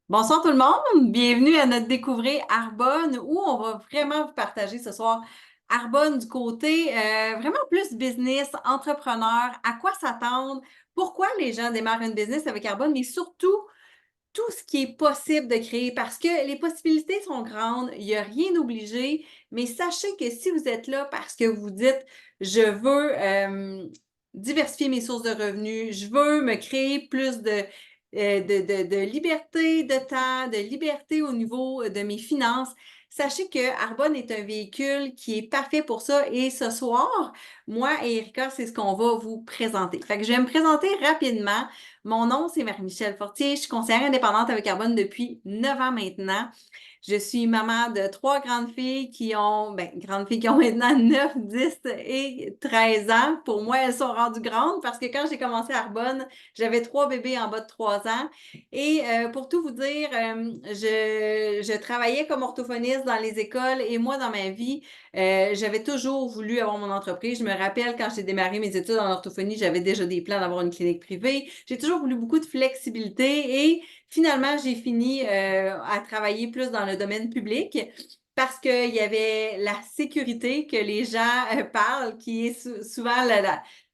Bonsoir tout le monde, bienvenue à notre Découvrir Arbonne où on va vraiment vous partager ce soir Arbonne du côté vraiment plus business, entrepreneur, à quoi s'attendre, pourquoi les gens démarrent une business avec Arbonne, mais surtout tout ce qui est possible de créer parce que les possibilités sont grandes, il n'y a rien d'obligé, mais sachez que si vous êtes là parce que vous dites je veux diversifier mes sources de revenus, je veux me créer plus de liberté de temps, de liberté au niveau de mes finances. Sachez que Arbonne est un véhicule qui est parfait pour ça. Et ce soir, moi et Erika, c'est ce qu'on va vous présenter. Fait que je vais me présenter rapidement. Mon nom, c'est Marie-Michel Fortier. Je suis conseillère indépendante avec Arbonne depuis 9 ans maintenant. Je suis maman de trois grandes filles qui ont maintenant 9, 10 et 13 ans. Pour moi, elles sont rendues grandes parce que quand j'ai commencé à Arbonne, j'avais trois bébés en bas de 3 ans. Et pour tout vous dire, je travaillais comme orthophoniste dans les écoles et moi, dans ma vie, j'avais toujours voulu avoir mon entreprise. Je me rappelle quand j'ai démarré mes études en orthophonie, j'avais déjà des plans d'avoir une clinique privée. J'ai toujours voulu beaucoup de flexibilité et finalement, j'ai fini à travailler plus dans le domaine public parce qu'il y avait la sécurité que les gens parlent, qui est souvent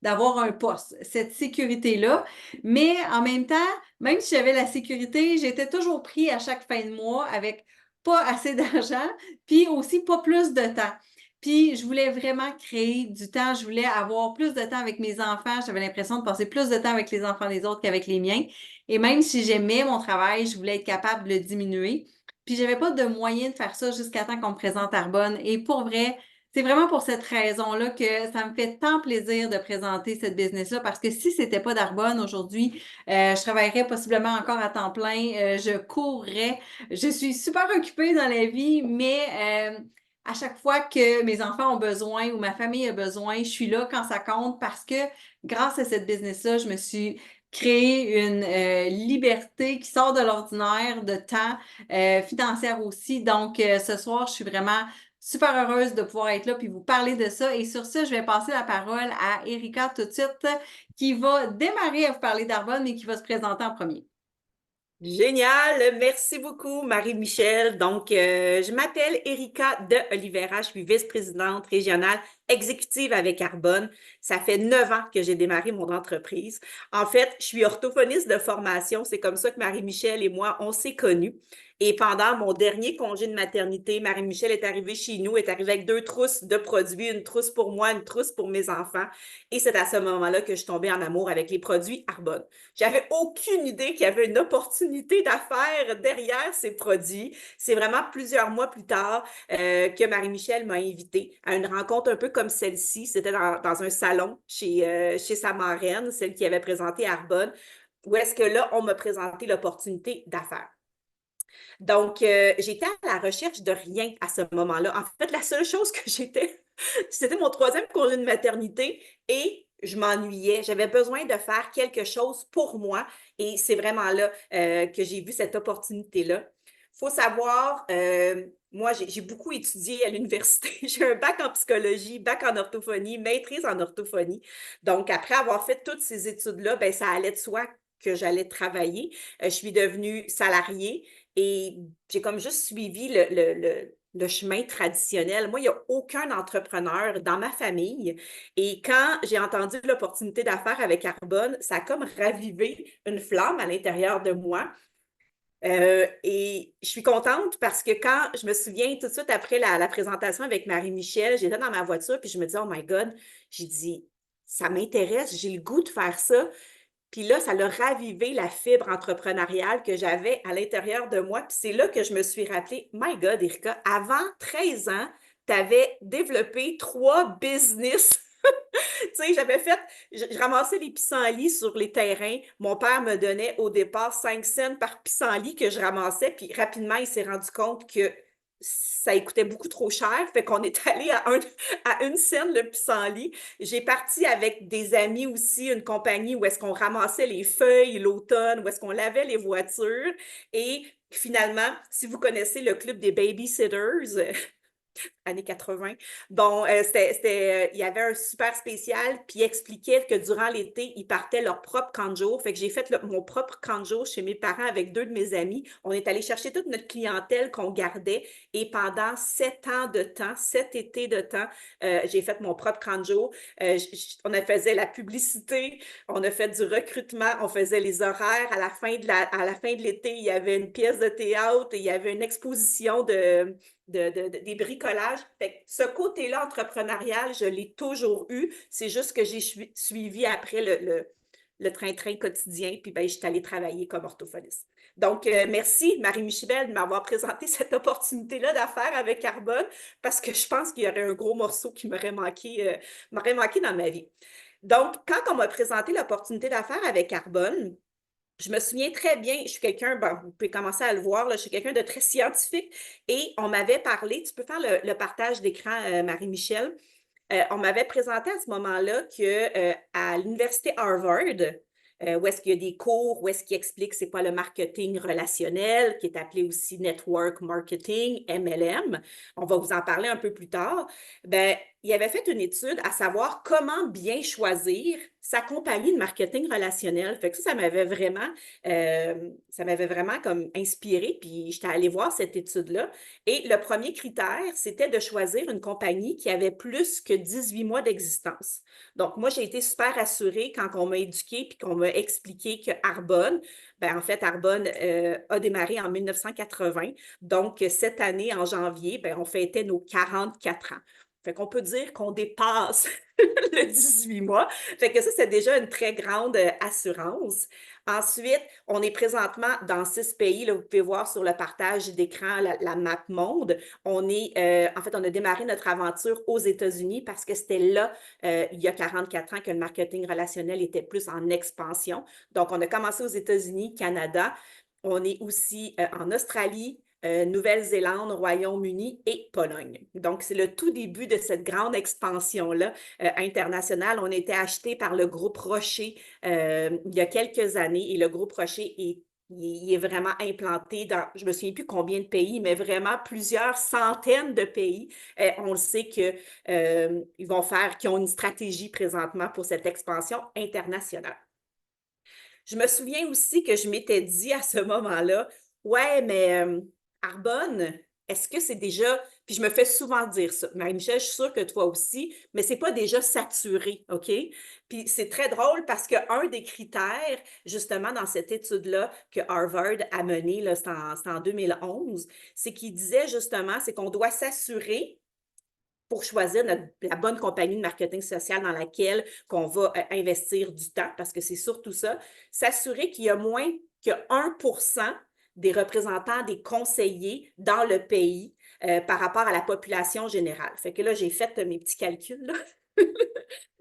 d'avoir un poste, cette sécurité-là. Mais en même temps, même si j'avais la sécurité, j'étais toujours pris à chaque fin de mois avec pas assez d'argent, puis aussi pas plus de temps. Puis je voulais vraiment créer du temps, je voulais avoir plus de temps avec mes enfants, j'avais l'impression de passer plus de temps avec les enfants des autres qu'avec les miens. Et même si j'aimais mon travail, je voulais être capable de le diminuer. Puis j'avais pas de moyen de faire ça jusqu'à temps qu'on me présente Arbonne. Et pour vrai, c'est vraiment pour cette raison-là que ça me fait tant plaisir de présenter cette business-là parce que si c'était pas d'Arbonne aujourd'hui, je travaillerais possiblement encore à temps plein, je courrais. Je suis super occupée dans la vie, mais à chaque fois que mes enfants ont besoin ou ma famille a besoin, je suis là quand ça compte parce que grâce à cette business-là, je me suis créé une liberté qui sort de l'ordinaire, de temps, financière aussi. Donc, ce soir, je suis vraiment super heureuse de pouvoir être là puis vous parler de ça. Et sur ça, je vais passer la parole à Erika tout de suite, qui va démarrer à vous parler d'Arbonne et qui va se présenter en premier. Génial, merci beaucoup Marie-Michel. Je m'appelle Erika de Oliveira, je suis vice-présidente régionale exécutive avec Arbonne. Ça fait 9 ans que j'ai démarré mon entreprise. En fait, je suis orthophoniste de formation. C'est comme ça que Marie-Michel et moi, on s'est connus. Et pendant mon dernier congé de maternité, Marie-Michel est arrivée chez nous, est arrivée avec deux trousses de produits, une trousse pour moi, une trousse pour mes enfants. Et c'est à ce moment-là que je suis tombée en amour avec les produits Arbonne. J'avais aucune idée qu'il y avait une opportunité d'affaires derrière ces produits. C'est vraiment plusieurs mois plus tard que Marie-Michel m'a invitée à une rencontre un peu comme celle-ci. C'était dans un salon chez sa marraine, celle qui avait présenté Arbonne, où est-ce que là, on m'a présenté l'opportunité d'affaires. J'étais à la recherche de rien à ce moment-là. En fait, la seule chose que j'étais, c'était mon troisième congé de maternité et je m'ennuyais. J'avais besoin de faire quelque chose pour moi et c'est vraiment là que j'ai vu cette opportunité-là. Il faut savoir, moi, j'ai beaucoup étudié à l'université. J'ai un bac en psychologie, bac en orthophonie, maîtrise en orthophonie. Donc, après avoir fait toutes ces études-là, ben, ça allait de soi que j'allais travailler. Je suis devenue salariée et j'ai comme juste suivi le chemin traditionnel. Moi, il n'y a aucun entrepreneur dans ma famille. Et quand j'ai entendu l'opportunité d'affaires avec Arbonne, ça a comme ravivé une flamme à l'intérieur de moi. Et je suis contente parce que quand je me souviens tout de suite après la présentation avec Marie-Michel, j'étais dans ma voiture puis je me dis, oh my God, j'ai dit, ça m'intéresse, j'ai le goût de faire ça. Puis là, ça l'a ravivé la fibre entrepreneuriale que j'avais à l'intérieur de moi. Puis c'est là que je me suis rappelé, My God, Erika, avant 13 ans, tu avais développé 3 business. Tu sais, je ramassais les pissenlits sur les terrains. Mon père me donnait au départ 5 cents par pissenlit que je ramassais. Puis rapidement, il s'est rendu compte que ça coûtait beaucoup trop cher. Fait qu'on est allé à 1 cent le pissenlit. J'ai parti avec des amis aussi, une compagnie où est-ce qu'on ramassait les feuilles l'automne, où est-ce qu'on lavait les voitures. Et finalement, si vous connaissez le club des babysitters, années 80. Bon, il y avait un super spécial, puis il expliquait que durant l'été, ils partaient leur propre camp de jour. Fait que j'ai fait mon propre camp de jour chez mes parents avec 2 de mes amis. On est allé chercher toute notre clientèle qu'on gardait et pendant 7 ans de temps, 7 étés de temps, j'ai fait mon propre camp de jour. On a faisait la publicité, on a fait du recrutement, on faisait les horaires. À la fin de l'été, il y avait une pièce de théâtre, il y avait une exposition des bricolages. Fait que ce côté-là entrepreneurial, je l'ai toujours eu. C'est juste que j'ai suivi après le train-train quotidien, puis ben, je suis allée travailler comme orthophoniste. Donc, merci Marie-Michel de m'avoir présenté cette opportunité-là d'affaires avec Carbone, parce que je pense qu'il y aurait un gros morceau qui m'aurait manqué dans ma vie. Donc, quand on m'a présenté l'opportunité d'affaires avec Carbone, je me souviens très bien, je suis quelqu'un, bon, vous pouvez commencer à le voir, là, je suis quelqu'un de très scientifique et on m'avait parlé, tu peux faire le partage d'écran, Marie-Michel. On m'avait présenté à ce moment-là qu'à l'université Harvard, où est-ce qu'il y a des cours, où est-ce qu'il explique c'est quoi le marketing relationnel, qui est appelé aussi Network Marketing, MLM, on va vous en parler un peu plus tard, ben, il avait fait une étude à savoir comment bien choisir sa compagnie de marketing relationnel. Fait que ça m'avait vraiment comme inspiré, puis j'étais allée voir cette étude-là. Et le premier critère, c'était de choisir une compagnie qui avait plus que 18 mois d'existence. Donc, moi, j'ai été super rassurée quand on m'a éduquée puis qu'on m'a expliqué que Arbonne, ben, en fait, Arbonne a démarré en 1980. Donc, cette année, en janvier, ben, on fêtait nos 44 ans. Fait qu'on peut dire qu'on dépasse le 18 mois. Fait que ça, c'est déjà une très grande assurance. Ensuite, on est présentement dans 6 pays. Là, vous pouvez voir sur le partage d'écran la map monde. En fait, on a démarré notre aventure aux États-Unis parce que c'était là, il y a 44 ans, que le marketing relationnel était plus en expansion. Donc, on a commencé aux États-Unis, Canada. On est aussi en Australie, Nouvelle-Zélande, Royaume-Uni et Pologne. Donc, c'est le tout début de cette grande expansion-là internationale. On a été acheté par le groupe Rocher il y a quelques années et le groupe Rocher il est vraiment implanté dans, je ne me souviens plus combien de pays, mais vraiment plusieurs centaines de pays. On le sait qu'ils ont une stratégie présentement pour cette expansion internationale. Je me souviens aussi que je m'étais dit à ce moment-là, ouais, mais Arbonne, est-ce que c'est déjà, puis je me fais souvent dire ça, Marie-Michel, je suis sûre que toi aussi, mais c'est pas déjà saturé, OK? Puis c'est très drôle parce qu'un des critères, justement, dans cette étude-là que Harvard a menée, là, c'est en 2011, c'est qu'il disait justement, c'est qu'on doit s'assurer pour choisir la bonne compagnie de marketing social dans laquelle qu'on va investir du temps, parce que c'est surtout ça, s'assurer qu'il y a moins que 1% des représentants, des conseillers dans le pays par rapport à la population générale. Fait que là, j'ai fait mes petits calculs, là.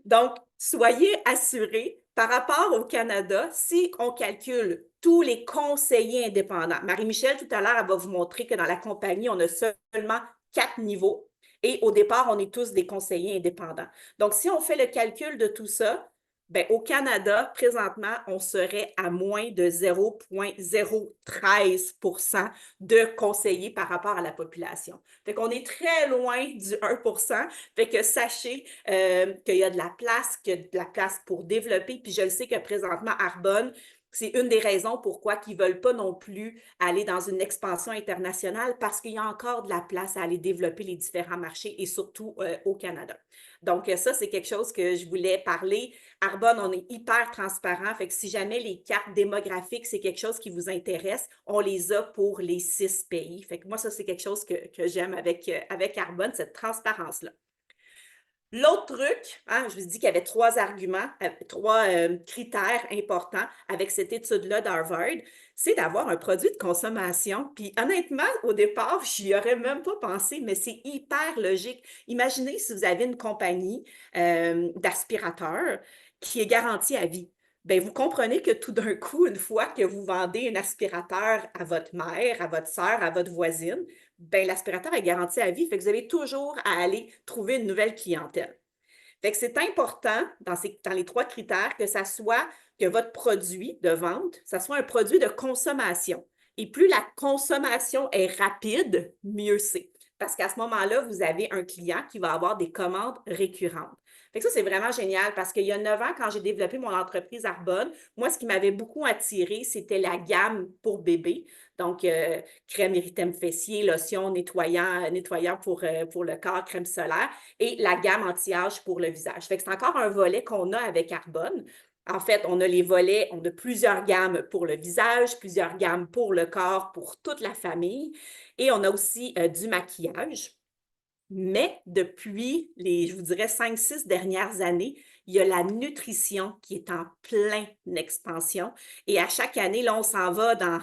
Donc, soyez assurés, par rapport au Canada, si on calcule tous les conseillers indépendants, Marie-Michel, tout à l'heure, elle va vous montrer que dans la compagnie, on a seulement 4 niveaux. Et au départ, on est tous des conseillers indépendants. Donc, si on fait le calcul de tout ça, ben, au Canada, présentement, on serait à moins de 0,013% de conseillers par rapport à la population. Fait qu'on est très loin du 1%. Fait que sachez qu'il y a de la place, qu'il y a de la place pour développer. Puis je le sais que présentement, Arbonne, c'est une des raisons pourquoi ils ne veulent pas non plus aller dans une expansion internationale parce qu'il y a encore de la place à aller développer les différents marchés et surtout au Canada. Donc, ça, c'est quelque chose que je voulais parler. Arbonne, on est hyper transparent. Fait que si jamais les cartes démographiques, c'est quelque chose qui vous intéresse, on les a pour les 6 pays. Fait que moi, ça, c'est quelque chose que j'aime avec Arbonne, cette transparence-là. L'autre truc, hein, je vous dis qu'il y avait 3 arguments, 3 critères importants avec cette étude-là d'Harvard, c'est d'avoir un produit de consommation. Puis honnêtement, au départ, j'y aurais même pas pensé, mais c'est hyper logique. Imaginez si vous avez une compagnie d'aspirateurs qui est garantie à vie. Bien, vous comprenez que tout d'un coup, une fois que vous vendez un aspirateur à votre mère, à votre sœur, à votre voisine, ben, l'aspirateur est garanti à vie, fait que vous avez toujours à aller trouver une nouvelle clientèle. Fait que c'est important dans les 3 critères que votre produit de vente, ça soit un produit de consommation. Et plus la consommation est rapide, mieux c'est. parce qu'à ce moment-là, vous avez un client qui va avoir des commandes récurrentes. Fait que ça, c'est vraiment génial parce qu'il y a 9 ans, quand j'ai développé mon entreprise Arbonne, moi, ce qui m'avait beaucoup attiré, c'était la gamme pour bébé. Donc, crème érythème fessier, lotion nettoyant pour le corps, crème solaire et la gamme anti-âge pour le visage. Fait que c'est encore un volet qu'on a avec Arbonne. En fait, on a les volets, on a plusieurs gammes pour le visage, plusieurs gammes pour le corps, pour toute la famille. Et on a aussi du maquillage. Mais depuis je vous dirais, 5, 6 dernières années, il y a la nutrition qui est en pleine expansion. Et à chaque année, là, on s'en va dans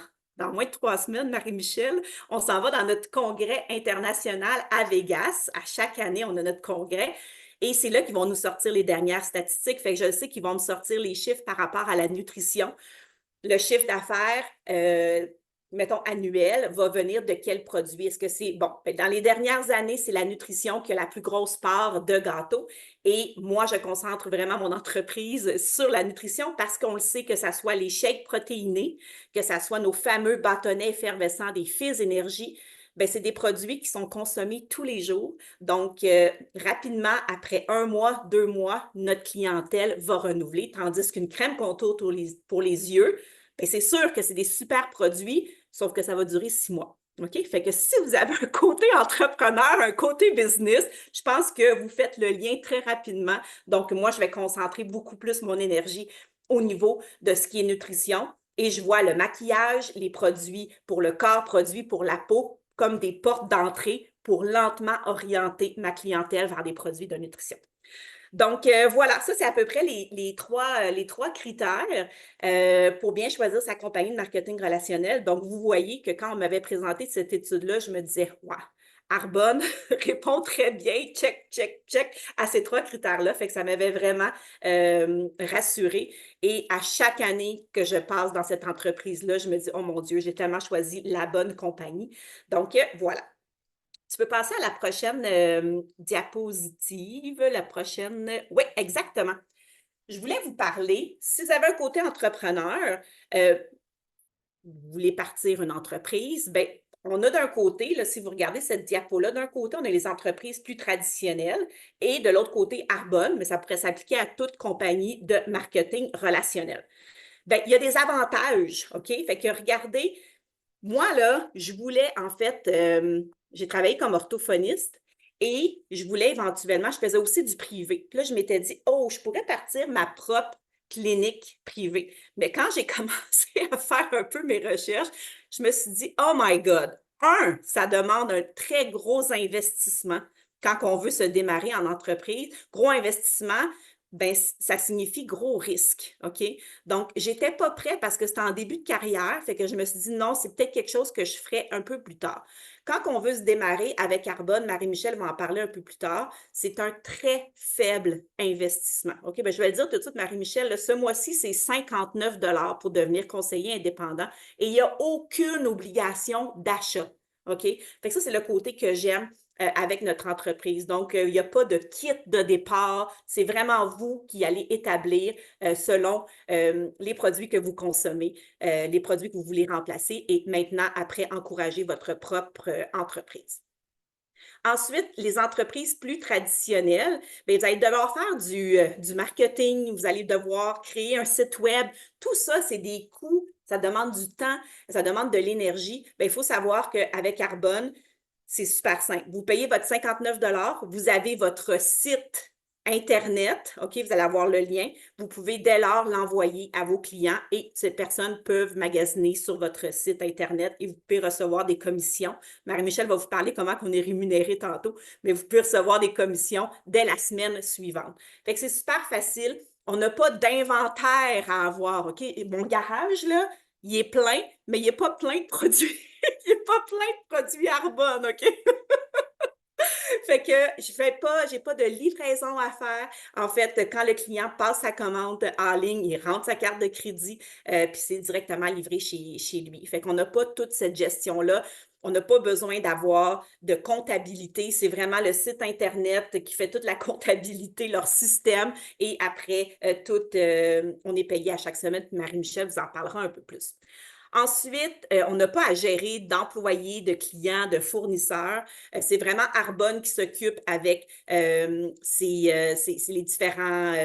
moins de 3 semaines, Marie-Michel, on s'en va dans notre congrès international à Vegas. À chaque année, on a notre congrès. Et c'est là qu'ils vont nous sortir les dernières statistiques. Fait que je sais qu'ils vont me sortir les chiffres par rapport à la nutrition. Le chiffre d'affaires, mettons, annuel, va venir de quel produit? Est-ce que c'est, bon, dans les dernières années, c'est la nutrition qui a la plus grosse part de gâteau. Et moi, je concentre vraiment mon entreprise sur la nutrition parce qu'on le sait, que ça soit les shakes protéinés, que ça soit nos fameux bâtonnets effervescents des Fizz Énergie, ben, c'est des produits qui sont consommés tous les jours. Donc, rapidement, après 1 mois, 2 mois, notre clientèle va renouveler, tandis qu'une crème contour pour les yeux, ben, c'est sûr que c'est des super produits, sauf que ça va durer 6 mois. OK? Fait que si vous avez un côté entrepreneur, un côté business, je pense que vous faites le lien très rapidement. Donc, moi, je vais concentrer beaucoup plus mon énergie au niveau de ce qui est nutrition. Et je vois le maquillage, les produits pour le corps, produits pour la peau, comme des portes d'entrée pour lentement orienter ma clientèle vers des produits de nutrition. Donc, voilà, ça, c'est à peu près les trois critères pour bien choisir sa compagnie de marketing relationnel. Donc, vous voyez que quand on m'avait présenté cette étude-là, je me disais, wow, Arbonne répond très bien, check, check, check, à ces 3 critères-là. Fait que ça m'avait vraiment rassurée. Et à chaque année que je passe dans cette entreprise-là, je me dis, oh mon Dieu, j'ai tellement choisi la bonne compagnie. Donc, voilà. Tu peux passer à la prochaine diapositive, la prochaine. Oui, exactement. Je voulais vous parler, si vous avez un côté entrepreneur, vous voulez partir une entreprise, bien, on a d'un côté, là, si vous regardez cette diapo-là, d'un côté, on a les entreprises plus traditionnelles et de l'autre côté, Arbonne, mais ça pourrait s'appliquer à toute compagnie de marketing relationnel. Bien, il y a des avantages, OK? Fait que regardez, moi, là, je voulais, en fait, j'ai travaillé comme orthophoniste et je voulais éventuellement, je faisais aussi du privé. Puis là, je m'étais dit, oh, je pourrais partir ma propre clinique privée. Mais quand j'ai commencé à faire un peu mes recherches, je me suis dit, oh my God, ça demande un très gros investissement quand on veut se démarrer en entreprise. Gros investissement, ben, ça signifie gros risque, OK? Donc, j'étais pas prête parce que c'était en début de carrière, fait que je me suis dit non, c'est peut-être quelque chose que je ferais un peu plus tard. Quand on veut se démarrer avec Arbonne, Marie-Michel va en parler un peu plus tard, c'est un très faible investissement. OK? Ben, je vais le dire tout de suite, Marie-Michel, ce mois-ci, c'est 59 pour devenir conseiller indépendant et il n'y a aucune obligation d'achat. OK? Fait que ça, c'est le côté que j'aime avec notre entreprise. Donc, il n'y a pas de kit de départ. C'est vraiment vous qui allez établir selon les produits que vous consommez, les produits que vous voulez remplacer et maintenant, après, encourager votre propre entreprise. Ensuite, les entreprises plus traditionnelles, bien, vous allez devoir faire du marketing, vous allez devoir créer un site web. Tout ça, c'est des coûts, ça demande du temps, ça demande de l'énergie. Bien, il faut savoir qu'avec Arbonne, c'est super simple. Vous payez votre 59 vous avez votre site Internet, OK, vous allez avoir le lien. Vous pouvez dès lors l'envoyer à vos clients et ces personnes peuvent magasiner sur votre site Internet et vous pouvez recevoir des commissions. Marie-Michel va vous parler comment on est rémunéré tantôt, mais vous pouvez recevoir des commissions dès la semaine suivante. Fait que c'est super facile. On n'a pas d'inventaire à avoir, OK? Et mon garage, là, il est plein, mais il n'est pas plein de produits. Il n'y a pas plein de produits Arbonne, OK? Fait que j'ai pas de livraison à faire. En fait, quand le client passe sa commande en ligne, il rentre sa carte de crédit, puis c'est directement livré chez lui. Fait qu'on n'a pas toute cette gestion-là. On n'a pas besoin d'avoir de comptabilité. C'est vraiment le site Internet qui fait toute la comptabilité, leur système. Et après, on est payé à chaque semaine. Marie-Michel vous en parlera un peu plus. Ensuite, on n'a pas à gérer d'employés, de clients, de fournisseurs. C'est vraiment Arbonne qui s'occupe avec les différents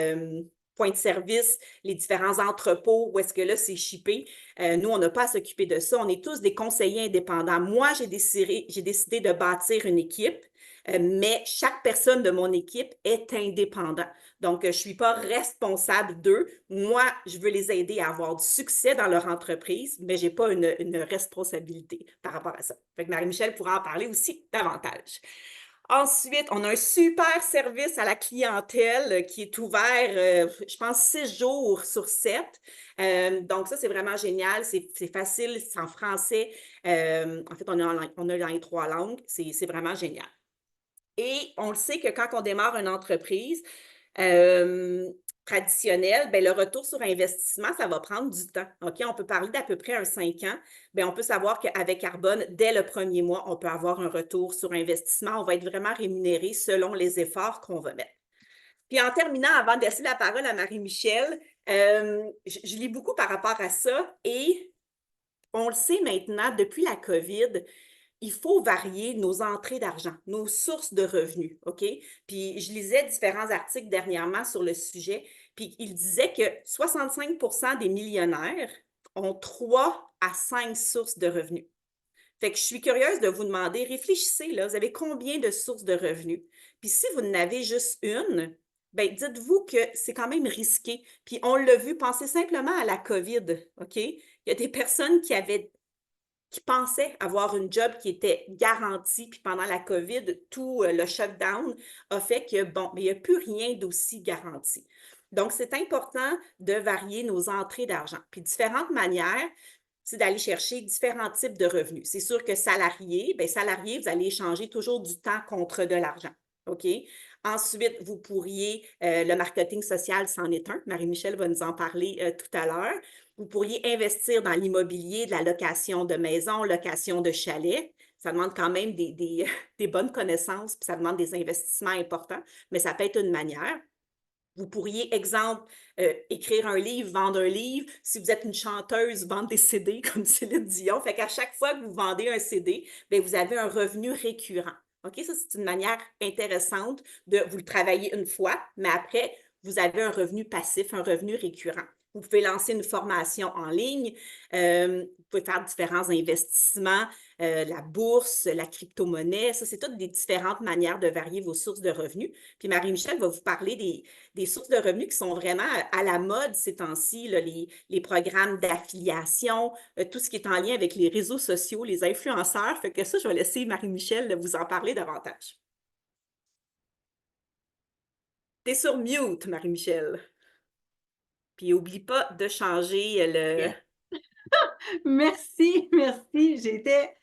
points de service, les différents entrepôts où est-ce que là, c'est shippé. Nous, on n'a pas à s'occuper de ça. On est tous des conseillers indépendants. Moi, j'ai décidé de bâtir une équipe, mais chaque personne de mon équipe est indépendant. Donc, je ne suis pas responsable d'eux. Moi, je veux les aider à avoir du succès dans leur entreprise, mais je n'ai pas une responsabilité par rapport à ça. Fait que Marie-Michel pourra en parler aussi davantage. Ensuite, on a un super service à la clientèle qui est ouvert, je pense, 6 jours sur 7. Donc, ça, c'est vraiment génial. C'est facile, c'est en français. En fait, on a dans les 3 langues. C'est vraiment génial. Et on le sait que quand on démarre une entreprise traditionnelle, ben, le retour sur investissement, ça va prendre du temps. OK? On peut parler d'à peu près un 5 ans. Bien, on peut savoir qu'avec Arbonne, dès le premier mois, on peut avoir un retour sur investissement. On va être vraiment rémunéré selon les efforts qu'on va mettre. Puis en terminant, avant de laisser la parole à Marie-Michel, je lis beaucoup par rapport à ça et on le sait maintenant, depuis la COVID, il faut varier nos entrées d'argent, nos sources de revenus, OK? Puis je lisais différents articles dernièrement sur le sujet, puis il disait que 65% des millionnaires ont 3 à 5 sources de revenus. Fait que je suis curieuse de vous demander, réfléchissez, là, vous avez combien de sources de revenus? Puis si vous n'avez juste une, bien, dites-vous que c'est quand même risqué. Puis on l'a vu, pensez simplement à la COVID, OK? Il y a des personnes qui pensaient avoir une job qui était garantie, puis pendant la COVID, tout le shutdown a fait que, bon, mais il n'y a plus rien d'aussi garanti. Donc, c'est important de varier nos entrées d'argent. Puis, différentes manières, c'est d'aller chercher différents types de revenus. C'est sûr que salarié, bien, salarié, vous allez échanger toujours du temps contre de l'argent. OK? Ensuite, vous pourriez, le marketing social, c'en est un. Marie-Michel va nous en parler tout à l'heure. Vous pourriez investir dans l'immobilier, de la location de maison, location de chalet. Ça demande quand même des bonnes connaissances, puis ça demande des investissements importants, mais ça peut être une manière. Vous pourriez, exemple, écrire un livre, vendre un livre. Si vous êtes une chanteuse, vendre des CD comme Céline Dion. Fait qu'à chaque fois que vous vendez un CD, bien, vous avez un revenu récurrent. OK? Ça, c'est une manière intéressante de vous le travailler une fois, mais après, vous avez un revenu passif, un revenu récurrent. Vous pouvez lancer une formation en ligne, vous pouvez faire différents investissements, la bourse, la crypto-monnaie. Ça, c'est toutes des différentes manières de varier vos sources de revenus. Puis Marie-Michel va vous parler des sources de revenus qui sont vraiment à la mode ces temps-ci, les programmes d'affiliation, tout ce qui est en lien avec les réseaux sociaux, les influenceurs. Fait que ça, je vais laisser Marie-Michel vous en parler davantage. T'es sur mute, Marie-Michel. Puis n'oublie pas de changer le... Merci, merci. J'étais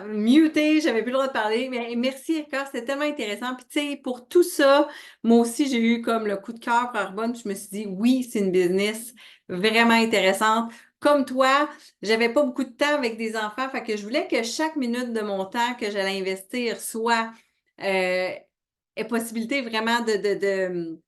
mutée, j'avais plus le droit de parler. Mais merci, Erika, c'était tellement intéressant. Puis, tu sais, pour tout ça, moi aussi, j'ai eu comme le coup de cœur pour Arbonne. Puis je me suis dit, oui, c'est une business vraiment intéressante. Comme toi, j'avais pas beaucoup de temps avec des enfants, fait que je voulais que chaque minute de mon temps que j'allais investir soit ait possibilité vraiment d'être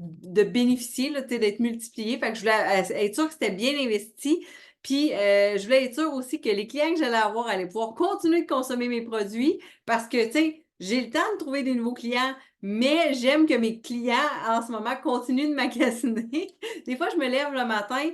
de bénéficier, là, d'être multiplié. Fait que je voulais être sûre que c'était bien investi. Puis, je voulais être sûre aussi que les clients que j'allais avoir allaient pouvoir continuer de consommer mes produits parce que, tu sais, j'ai le temps de trouver des nouveaux clients, mais j'aime que mes clients, en ce moment, continuent de magasiner. Des fois, je me lève le matin,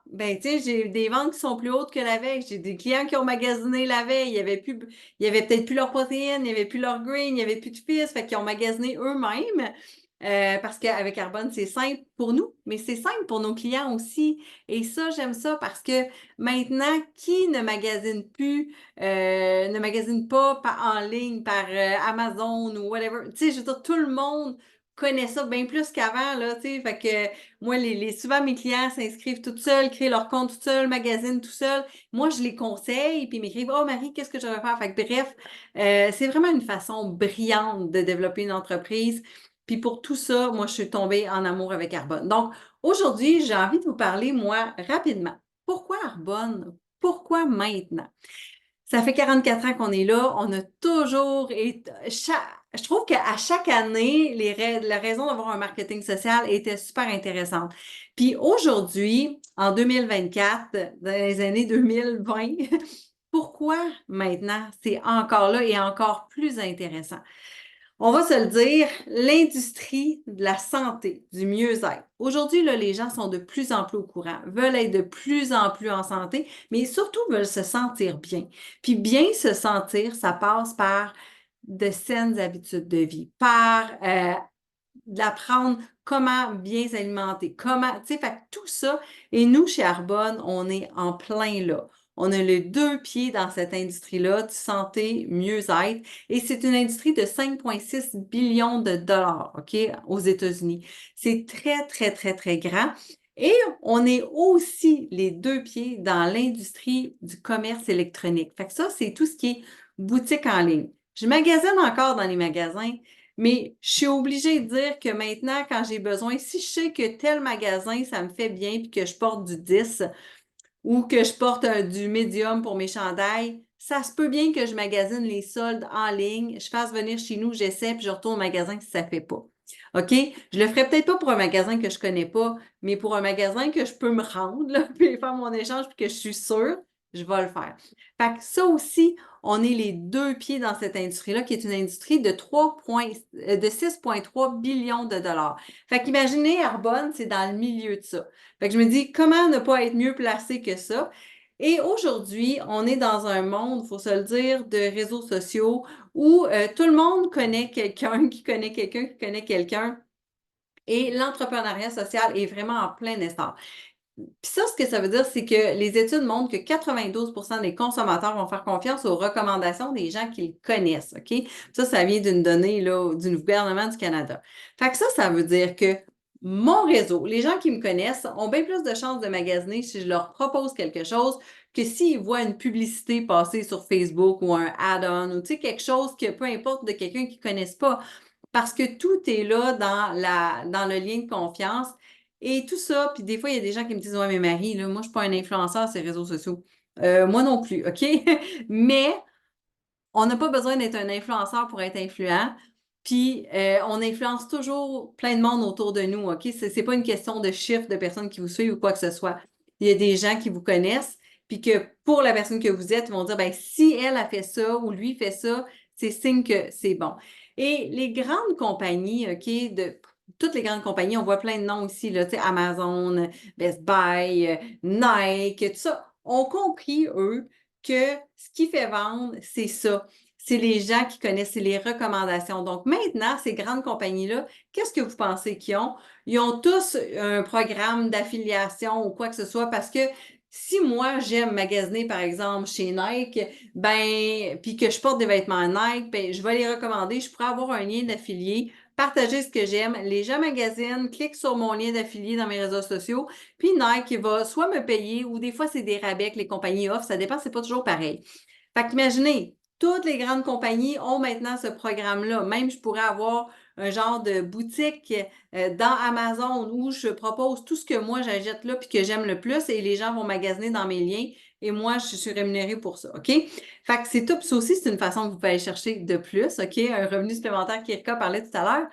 ben, tu sais, j'ai des ventes qui sont plus hautes que la veille. J'ai des clients qui ont magasiné la veille. Il y avait peut-être plus leur protéine, il n'y avait plus leur green, il n'y avait plus de fils, fait qu'ils ont magasiné eux-mêmes. Parce qu'avec Arbonne, c'est simple pour nous, mais c'est simple pour nos clients aussi. Et ça, j'aime ça parce que maintenant, qui ne magasine plus, ne magasine pas en ligne par Amazon ou whatever? Tu sais, je veux dire, tout le monde connaît ça bien plus qu'avant, là, tu sais. Fait que moi, souvent, mes clients s'inscrivent tout seuls, créent leur compte tout seul, magasinent tout seul. Moi, je les conseille, puis ils m'écrivent, «Oh Marie, qu'est-ce que je vais faire?» Fait que bref, c'est vraiment une façon brillante de développer une entreprise. Puis pour tout ça, moi, je suis tombée en amour avec Arbonne. Donc, aujourd'hui, j'ai envie de vous parler, moi, rapidement. Pourquoi Arbonne? Pourquoi maintenant? Ça fait 44 ans qu'on est là. On a toujours été, je trouve qu'à chaque année, la raison d'avoir un marketing social était super intéressante. Puis aujourd'hui, en 2024, dans les années 2020, pourquoi maintenant c'est encore là et encore plus intéressant? On va se le dire, l'industrie de la santé, du mieux-être. Aujourd'hui, là, les gens sont de plus en plus au courant, veulent être de plus en plus en santé, mais surtout veulent se sentir bien. Puis bien se sentir, ça passe par de saines habitudes de vie, par d'apprendre comment bien s'alimenter, comment, tu sais, fait que tout ça. Et nous, chez Arbonne, on est en plein là. On a les deux pieds dans cette industrie-là de santé, mieux-être. Et c'est une industrie de 5,6 billions de dollars, OK, aux États-Unis. C'est très, très, très, très grand. Et on est aussi les deux pieds dans l'industrie du commerce électronique. Fait que ça, c'est tout ce qui est boutique en ligne. Je magasine encore dans les magasins, mais je suis obligée de dire que maintenant, quand j'ai besoin, si je sais que tel magasin, ça me fait bien, puis que je porte du 10 ou que je porte du médium pour mes chandails, ça se peut bien que je magasine les soldes en ligne, je fasse venir chez nous, j'essaie, puis je retourne au magasin si ça ne fait pas. OK? Je le ferai peut-être pas pour un magasin que je connais pas, mais pour un magasin que je peux me rendre, là, puis faire mon échange, puis que je suis sûre, je vais le faire. Fait que ça aussi, on est les deux pieds dans cette industrie-là, qui est une industrie de 6,3 billions de dollars. Fait qu'imaginez, Arbonne, c'est dans le milieu de ça. Fait que je me dis, comment ne pas être mieux placé que ça? Et aujourd'hui, on est dans un monde, il faut se le dire, de réseaux sociaux où tout le monde connaît quelqu'un qui connaît quelqu'un qui connaît quelqu'un. Et l'entrepreneuriat social est vraiment en plein essor. Puis ça, ce que ça veut dire, c'est que les études montrent que 92 des consommateurs vont faire confiance aux recommandations des gens qu'ils connaissent, OK? Ça vient d'une donnée là, du gouvernement du Canada. Fait que ça veut dire que mon réseau, les gens qui me connaissent, ont bien plus de chances de magasiner si je leur propose quelque chose que s'ils voient une publicité passer sur Facebook ou un add-on ou tu sais, quelque chose que peu importe de quelqu'un qu'ils ne connaissent pas. Parce que tout est là dans le lien de confiance. Et tout ça, puis des fois, il y a des gens qui me disent, ouais, mais Marie, là, moi, je ne suis pas un influenceur sur les réseaux sociaux. Moi non plus, OK? Mais on n'a pas besoin d'être un influenceur pour être influent. Puis on influence toujours plein de monde autour de nous, OK? C'est pas une question de chiffre de personnes qui vous suivent ou quoi que ce soit. Il y a des gens qui vous connaissent, puis que pour la personne que vous êtes, ils vont dire, ben si elle a fait ça ou lui fait ça, c'est signe que c'est bon. Et les grandes compagnies, OK, toutes les grandes compagnies, on voit plein de noms ici, là, tu sais, Amazon, Best Buy, Nike, tout ça, ont compris, eux, que ce qui fait vendre, c'est ça. C'est les gens qui connaissent, c'est les recommandations. Donc maintenant, ces grandes compagnies-là, qu'est-ce que vous pensez qu'ils ont? Ils ont tous un programme d'affiliation ou quoi que ce soit parce que si moi j'aime magasiner par exemple chez Nike, ben puis que je porte des vêtements Nike, ben je vais les recommander, je pourrais avoir un lien d'affilié, partager ce que j'aime, les gens magasinent, cliquent sur mon lien d'affilié dans mes réseaux sociaux, puis Nike va soit me payer ou des fois c'est des rabais que les compagnies offrent, ça dépend, c'est pas toujours pareil. Fait qu'imaginez, toutes les grandes compagnies ont maintenant ce programme-là. Même je pourrais avoir un genre de boutique dans Amazon où je propose tout ce que moi j'achète là puis que j'aime le plus et les gens vont magasiner dans mes liens et moi je suis rémunérée pour ça, OK? Fait que c'est tout. Puis ça aussi, c'est une façon que vous pouvez aller chercher de plus, OK? Un revenu supplémentaire qu'Erika parlait tout à l'heure.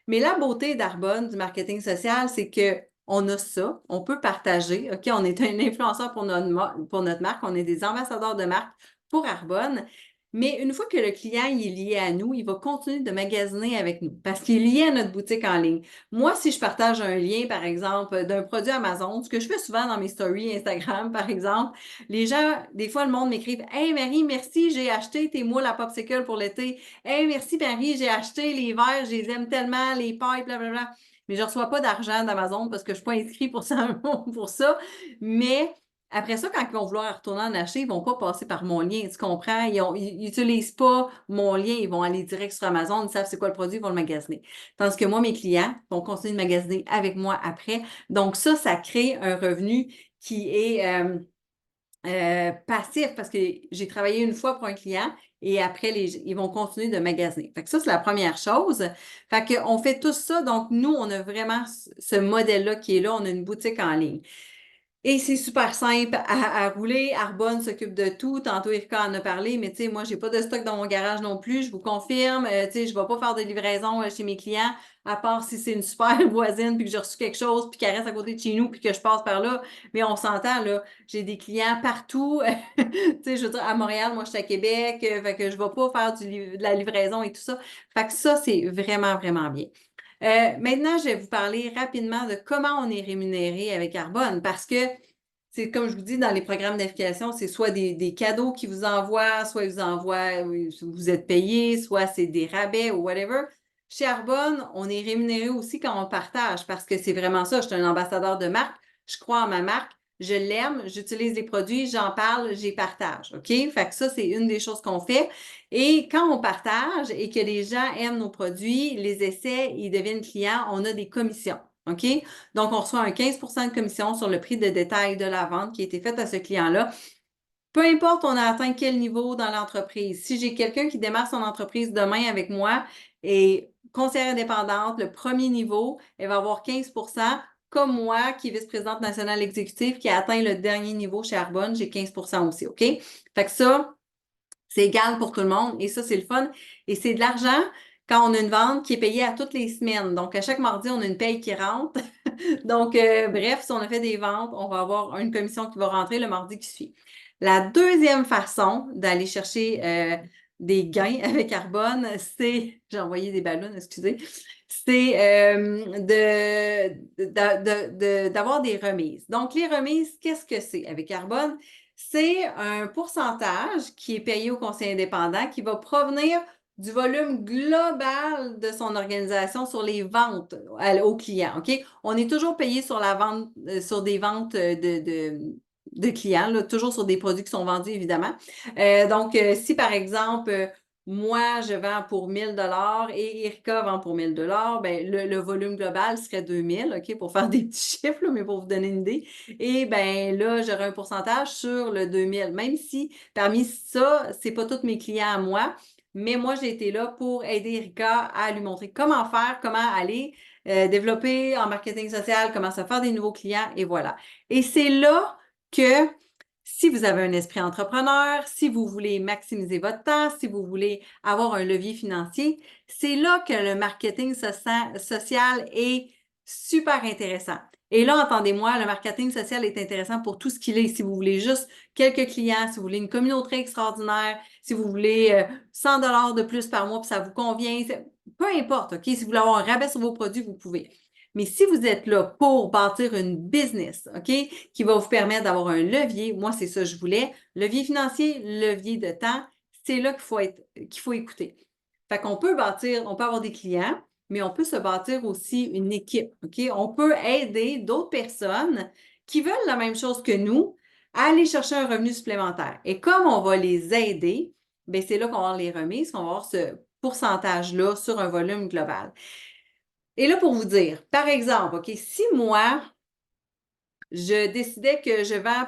Mais la beauté d'Arbonne, du marketing social, c'est que on a ça, on peut partager. OK, on est un influenceur pour notre marque, on est des ambassadeurs de marque pour Arbonne. Mais une fois que le client il est lié à nous, il va continuer de magasiner avec nous parce qu'il est lié à notre boutique en ligne. Moi, si je partage un lien, par exemple, d'un produit Amazon, ce que je fais souvent dans mes stories Instagram, par exemple, les gens, des fois, le monde m'écrive: Hey Marie, merci, j'ai acheté tes moules à popsicle pour l'été. Hey, merci Marie, j'ai acheté les verres, je les aime tellement, les pailles, blablabla. Mais je ne reçois pas d'argent d'Amazon parce que je ne suis pas inscrite pour ça, pour ça. Mais après ça, quand ils vont vouloir retourner en acheter, ils ne vont pas passer par mon lien. Tu comprends? Ils n'utilisent pas mon lien, ils vont aller direct sur Amazon, ils savent c'est quoi le produit, ils vont le magasiner. Tandis que moi, mes clients vont continuer de magasiner avec moi après. Donc, ça crée un revenu qui est passif parce que j'ai travaillé une fois pour un client et après, ils vont continuer de magasiner. Fait que ça, c'est la première chose. Fait qu'on fait tout ça. Donc, nous, on a vraiment ce modèle-là qui est là. On a une boutique en ligne. Et c'est super simple à rouler. Arbonne s'occupe de tout. Tantôt, Erika en a parlé, mais tu sais, moi, j'ai pas de stock dans mon garage non plus. Je vous confirme. Tu sais, je vais pas faire de livraison chez mes clients, à part si c'est une super voisine, puis que j'ai reçu quelque chose, puis qu'elle reste à côté de chez nous, puis que je passe par là. Mais on s'entend, là. J'ai des clients partout. Tu sais, je veux dire, à Montréal, moi, je suis à Québec. Fait que je vais pas faire de la livraison et tout ça. Fait que ça, c'est vraiment, vraiment bien. Maintenant, je vais vous parler rapidement de comment on est rémunéré avec Arbonne parce que c'est comme je vous dis, dans les programmes d'affiliation, c'est soit des cadeaux qu'ils vous envoient, soit ils vous envoient, vous êtes payé, soit c'est des rabais ou whatever. Chez Arbonne, on est rémunéré aussi quand on partage parce que c'est vraiment ça. Je suis un ambassadeur de marque, je crois en ma marque, je l'aime, j'utilise les produits, j'en parle, j'y partage. OK? Fait que ça, c'est une des choses qu'on fait. Et quand on partage et que les gens aiment nos produits, les essais, ils deviennent clients, on a des commissions. OK? Donc, on reçoit un 15 de commission sur le prix de détail de la vente qui a été faite à ce client-là. Peu importe on a atteint quel niveau dans l'entreprise. Si j'ai quelqu'un qui démarre son entreprise demain avec moi et conseillère indépendante, le premier niveau, elle va avoir 15 comme moi, qui est vice-présidente nationale exécutive, qui a atteint le dernier niveau chez Arbonne, j'ai 15 aussi, OK? Fait que ça, c'est égal pour tout le monde et ça, c'est le fun. Et c'est de l'argent quand on a une vente qui est payée à toutes les semaines. Donc, à chaque mardi, on a une paye qui rentre. Donc, bref, si on a fait des ventes, on va avoir une commission qui va rentrer le mardi qui suit. La deuxième façon d'aller chercher des gains avec Carbone, c'est, j'ai envoyé des ballons, excusez, c'est d'avoir des remises. Donc, les remises, qu'est-ce que c'est avec Carbone? C'est un pourcentage qui est payé au conseil indépendant qui va provenir du volume global de son organisation sur les ventes aux clients. OK? On est toujours payé sur la vente, sur des ventes de clients, là, toujours sur des produits qui sont vendus, évidemment. Donc, si par exemple, moi, je vends pour 1000 $ et Erika vend pour 1000 $, ben, le volume global serait 2000, OK, pour faire des petits chiffres, là, mais pour vous donner une idée. Et ben là, j'aurai un pourcentage sur le 2000, même si parmi ça, c'est pas tous mes clients à moi, mais moi, j'ai été là pour aider Erika à lui montrer comment faire, comment aller développer en marketing social, comment se faire des nouveaux clients, et voilà. Et c'est là que si vous avez un esprit entrepreneur, si vous voulez maximiser votre temps, si vous voulez avoir un levier financier, c'est là que le marketing social est super intéressant. Et là, entendez-moi, le marketing social est intéressant pour tout ce qu'il est. Si vous voulez juste quelques clients, si vous voulez une communauté extraordinaire, si vous voulez 100 $ de plus par mois, puis ça vous convient, peu importe, OK? Si vous voulez avoir un rabais sur vos produits, vous pouvez. Mais si vous êtes là pour bâtir une business, OK, qui va vous permettre d'avoir un levier, moi, c'est ça que je voulais, levier financier, levier de temps, c'est là qu'il faut écouter. Fait qu'on peut bâtir, on peut avoir des clients, mais on peut se bâtir aussi une équipe, OK? On peut aider d'autres personnes qui veulent la même chose que nous à aller chercher un revenu supplémentaire. Et comme on va les aider, bien, c'est là qu'on va avoir les remises, qu'on va avoir ce pourcentage-là sur un volume global. Et là, pour vous dire, par exemple, OK, si moi, je décidais que je vends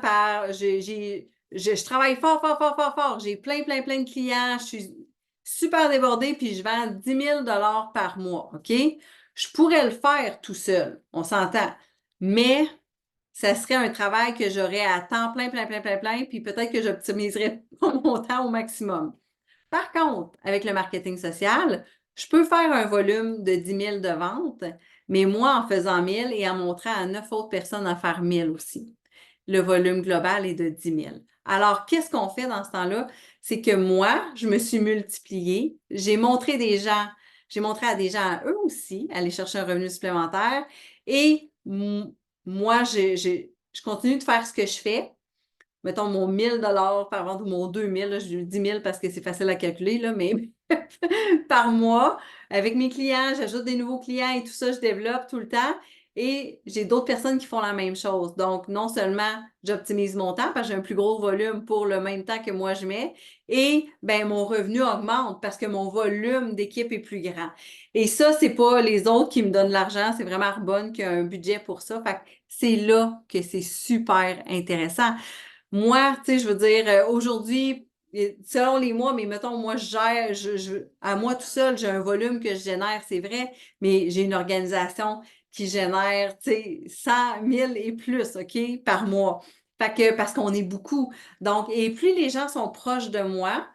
je travaille fort, fort, fort, fort, fort, j'ai plein, plein, plein de clients, je suis super débordée, puis je vends 10 000 $ par mois, OK? Je pourrais le faire tout seul, on s'entend, mais ça serait un travail que j'aurais à temps plein, plein, plein, plein, plein, puis peut-être que j'optimiserais pas mon temps au maximum. Par contre, avec le marketing social, je peux faire un volume de 10 000 de ventes, mais moi, en faisant 1000 et en montrant à 9 autres personnes à faire 1000 aussi. Le volume global est de 10 000. Alors, qu'est-ce qu'on fait dans ce temps-là? C'est que moi, je me suis multipliée. J'ai montré à des gens, à eux aussi, aller chercher un revenu supplémentaire. Et moi, je continue de faire ce que je fais, mettons mon 1000 $ par vente ou mon 2000, là, je dis 10 000 parce que c'est facile à calculer, là, mais par mois, avec mes clients, j'ajoute des nouveaux clients et tout ça, je développe tout le temps. Et j'ai d'autres personnes qui font la même chose. Donc, non seulement j'optimise mon temps parce que j'ai un plus gros volume pour le même temps que moi je mets, et ben mon revenu augmente parce que mon volume d'équipe est plus grand. Et ça, c'est pas les autres qui me donnent l'argent, c'est vraiment Arbonne qui a un budget pour ça. Fait que c'est là que c'est super intéressant. Moi, tu sais, je veux dire, aujourd'hui, selon les mois, mais mettons, moi, je gère, à moi tout seul, j'ai un volume que je génère, c'est vrai, mais j'ai une organisation qui génèrent, tu sais, 100 000 et plus, OK, par mois. Fait que, parce qu'on est beaucoup. Donc, et plus les gens sont proches de moi,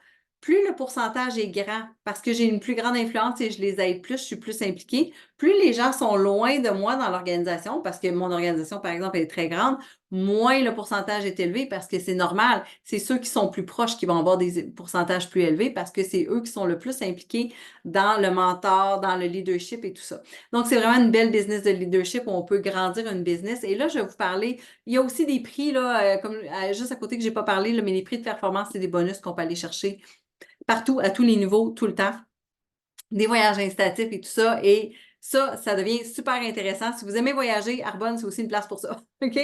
plus le pourcentage est grand parce que j'ai une plus grande influence et je les aide plus, je suis plus impliquée. Plus les gens sont loin de moi dans l'organisation, parce que mon organisation, par exemple, est très grande, moins le pourcentage est élevé parce que c'est normal. C'est ceux qui sont plus proches qui vont avoir des pourcentages plus élevés parce que c'est eux qui sont le plus impliqués dans le mentor, dans le leadership et tout ça. Donc, c'est vraiment une belle business de leadership où on peut grandir une business. Et là, je vais vous parler, il y a aussi des prix, là, comme juste à côté que j'ai pas parlé, là, mais les prix de performance, c'est des bonus qu'on peut aller chercher partout, à tous les niveaux, tout le temps, des voyages incitatifs et tout ça. Et ça devient super intéressant. Si vous aimez voyager, Arbonne, c'est aussi une place pour ça. OK?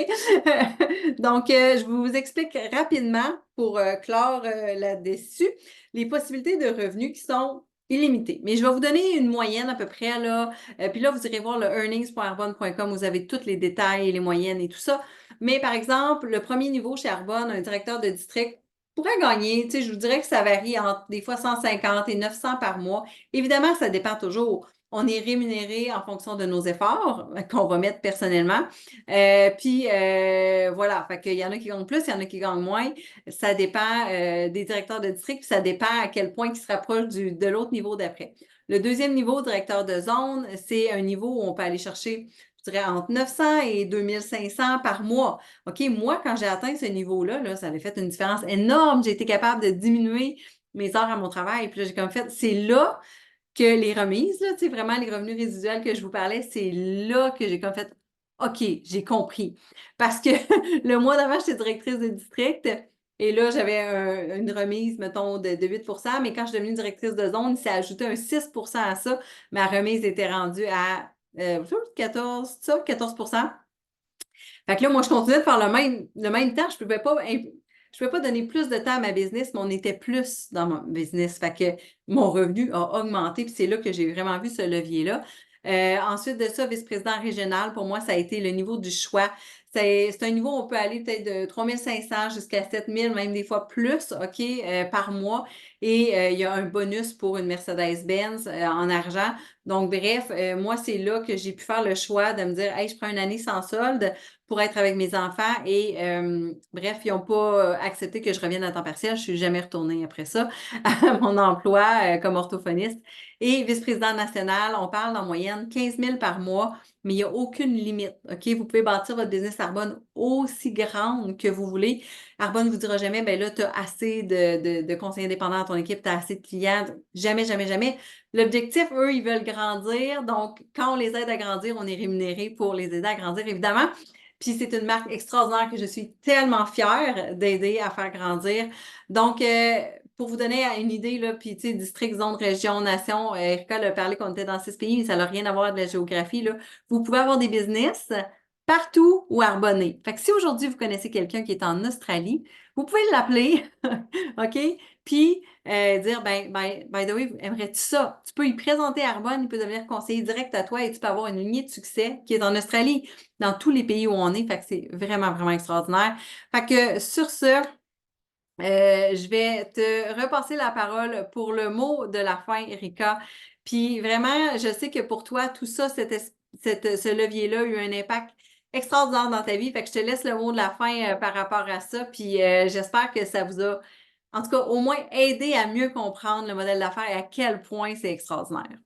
Donc, je vous explique rapidement pour clore là-dessus les possibilités de revenus qui sont illimitées. Mais je vais vous donner une moyenne à peu près, là. Puis là, vous irez voir le earnings.arbonne.com, vous avez tous les détails, les moyennes et tout ça. Mais par exemple, le premier niveau chez Arbonne, un directeur de district pourrait gagner, tu sais, je vous dirais que ça varie entre des fois 150 et 900 par mois. Évidemment, ça dépend toujours. On est rémunéré en fonction de nos efforts qu'on va mettre personnellement. Puis voilà, fait qu'il y en a qui gagnent plus, il y en a qui gagnent moins. Ça dépend des directeurs de district, puis ça dépend à quel point ils se rapprochent de l'autre niveau d'après. Le deuxième niveau, directeur de zone, c'est un niveau où on peut aller chercher, je dirais, entre 900 et 2500 par mois. OK, moi, quand j'ai atteint ce niveau-là, là, ça avait fait une différence énorme. J'ai été capable de diminuer mes heures à mon travail. Puis là, j'ai comme fait, c'est là que les remises, là, tu sais, vraiment les revenus résiduels que je vous parlais, c'est là que j'ai comme fait, OK, j'ai compris. Parce que le mois d'avant, j'étais directrice de district et là, j'avais une remise, mettons, de 8 mais quand je suis devenue directrice de zone, il s'est ajouté un 6 à ça. Ma remise était rendue à 14, ça, 14. Fait que là, moi, je continuais de faire le même temps. Je pouvais pas donner plus de temps à ma business, mais on était plus dans mon business. Fait que mon revenu a augmenté, puis c'est là que j'ai vraiment vu ce levier-là. Ensuite de ça, vice-président régional, pour moi, ça a été le niveau du choix. C'est un niveau où on peut aller peut-être de 3500 jusqu'à 7000, même des fois plus, OK, par mois. Et il y a un bonus pour une Mercedes-Benz en argent. Donc, bref, moi, c'est là que j'ai pu faire le choix de me dire, hey, je prends une année sans solde pour être avec mes enfants et bref, ils n'ont pas accepté que je revienne à temps partiel. Je suis jamais retournée après ça à mon emploi comme orthophoniste. Et vice-président national, on parle en moyenne 15 000 par mois, mais il n'y a aucune limite. OK? Vous pouvez bâtir votre business Arbonne aussi grande que vous voulez. Arbonne ne vous dira jamais, ben là, tu as assez de conseillers indépendants dans ton équipe, tu as assez de clients. Jamais, jamais, jamais. L'objectif, eux, ils veulent grandir. Donc, quand on les aide à grandir, on est rémunéré pour les aider à grandir, évidemment. Puis c'est une marque extraordinaire que je suis tellement fière d'aider à faire grandir. Donc, pour vous donner une idée, là, puis tu sais, district, zone, région, nation, Erika a parlé qu'on était dans 6 pays, mais ça n'a rien à voir avec la géographie, là. Vous pouvez avoir des business partout ou arbonner. Fait que si aujourd'hui vous connaissez quelqu'un qui est en Australie, vous pouvez l'appeler, OK? Puis dire, ben, by the way, aimerais-tu ça? Tu peux y présenter Arbonne, il peut devenir conseiller direct à toi et tu peux avoir une lignée de succès qui est en Australie, dans tous les pays où on est. Fait que c'est vraiment, vraiment extraordinaire. Fait que sur ce, je vais te repasser la parole pour le mot de la fin, Erika. Puis vraiment, je sais que pour toi, tout ça, ce levier-là a eu un impact extraordinaire dans ta vie. Fait que je te laisse le mot de la fin par rapport à ça. Puis j'espère que ça vous a, en tout cas, au moins aidé à mieux comprendre le modèle d'affaires et à quel point c'est extraordinaire.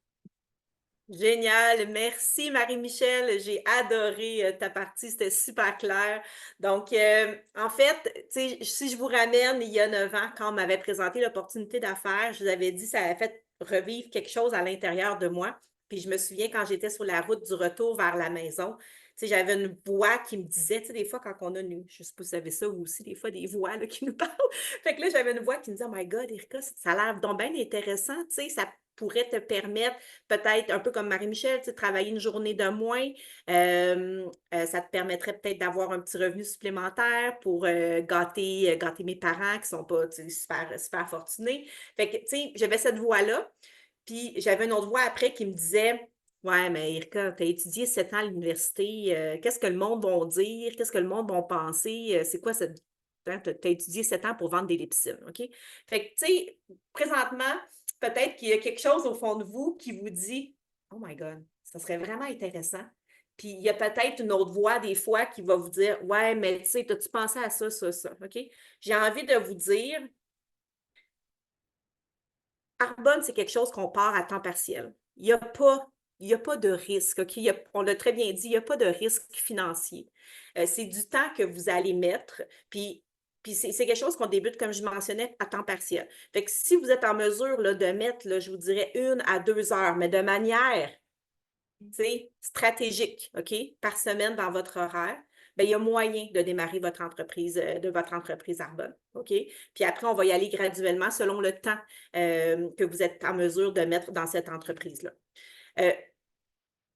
Génial, merci Marie-Michel, j'ai adoré ta partie, c'était super clair. Donc, en fait, tu sais, si je vous ramène il y a 9 ans, quand on m'avait présenté l'opportunité d'affaires, je vous avais dit ça avait fait revivre quelque chose à l'intérieur de moi. Puis je me souviens quand j'étais sur la route du retour vers la maison, tu sais, j'avais une voix qui me disait, tu sais, des fois quand on a une, je sais pas si vous savez ça, vous aussi, des fois des voix là, qui nous parlent. Fait que là, j'avais une voix qui me disait, oh my God, Erika, ça a l'air donc bien intéressant, tu sais, ça pourrait te permettre peut-être un peu comme Marie-Michel, tu sais, travailler une journée de moins. Ça te permettrait peut-être d'avoir un petit revenu supplémentaire pour gâter mes parents qui sont pas, tu sais, super, super fortunés. Fait que, tu sais, j'avais cette voix-là. Puis j'avais une autre voix après qui me disait, ouais, mais Erika, tu as étudié 7 ans à l'université. Qu'est-ce que le monde va dire? Qu'est-ce que le monde va penser? C'est quoi cette. Hein, tu as étudié 7 ans pour vendre des lipsines, OK? Fait que, tu sais, présentement, peut-être qu'il y a quelque chose au fond de vous qui vous dit, oh my God, ça serait vraiment intéressant. Puis il y a peut-être une autre voix des fois qui va vous dire, ouais, mais tu sais, as-tu pensé à ça, ça, ça, OK? J'ai envie de vous dire, Arbonne, c'est quelque chose qu'on part à temps partiel. Il y a pas de risque, OK? On l'a très bien dit, il n'y a pas de risque financier. C'est du temps que vous allez mettre, puis c'est quelque chose qu'on débute, comme je mentionnais, à temps partiel. Fait que si vous êtes en mesure là, de mettre, là, je vous dirais, 1 à 2 heures, mais de manière stratégique, OK, par semaine dans votre horaire, bien, il y a moyen de démarrer de votre entreprise Arbonne, OK? Puis après, on va y aller graduellement selon le temps que vous êtes en mesure de mettre dans cette entreprise-là.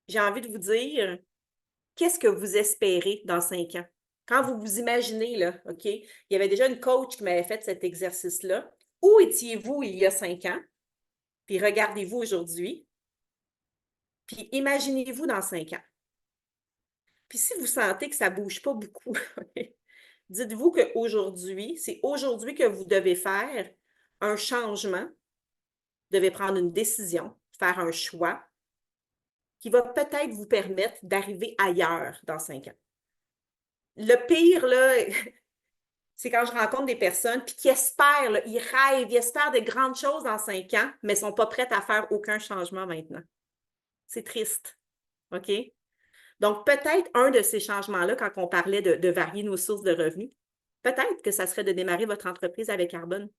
J'ai envie de vous dire, qu'est-ce que vous espérez dans 5 ans? Quand vous vous imaginez, là, OK? Il y avait déjà une coach qui m'avait fait cet exercice-là. Où étiez-vous il y a 5 ans? Puis regardez-vous aujourd'hui. Puis imaginez-vous dans 5 ans. Puis si vous sentez que ça ne bouge pas beaucoup, dites-vous qu'aujourd'hui, c'est aujourd'hui que vous devez faire un changement, vous devez prendre une décision, faire un choix qui va peut-être vous permettre d'arriver ailleurs dans 5 ans. Le pire, là, c'est quand je rencontre des personnes puis qui espèrent, là, ils rêvent, ils espèrent de grandes choses dans 5 ans, mais ne sont pas prêtes à faire aucun changement maintenant. C'est triste. OK? Donc, peut-être un de ces changements-là, quand on parlait de varier nos sources de revenus, peut-être que ça serait de démarrer votre entreprise avec Arbonne.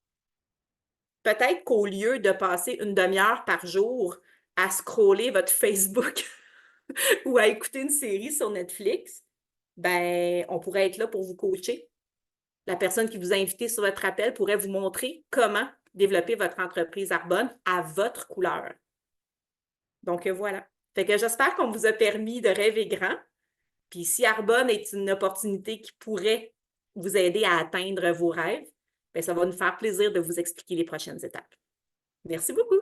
Peut-être qu'au lieu de passer une demi-heure par jour à scroller votre Facebook ou à écouter une série sur Netflix, ben, on pourrait être là pour vous coacher. La personne qui vous a invité sur votre appel pourrait vous montrer comment développer votre entreprise Arbonne à votre couleur. Donc, voilà. Fait que j'espère qu'on vous a permis de rêver grand. Puis si Arbonne est une opportunité qui pourrait vous aider à atteindre vos rêves, bien, ça va nous faire plaisir de vous expliquer les prochaines étapes. Merci beaucoup.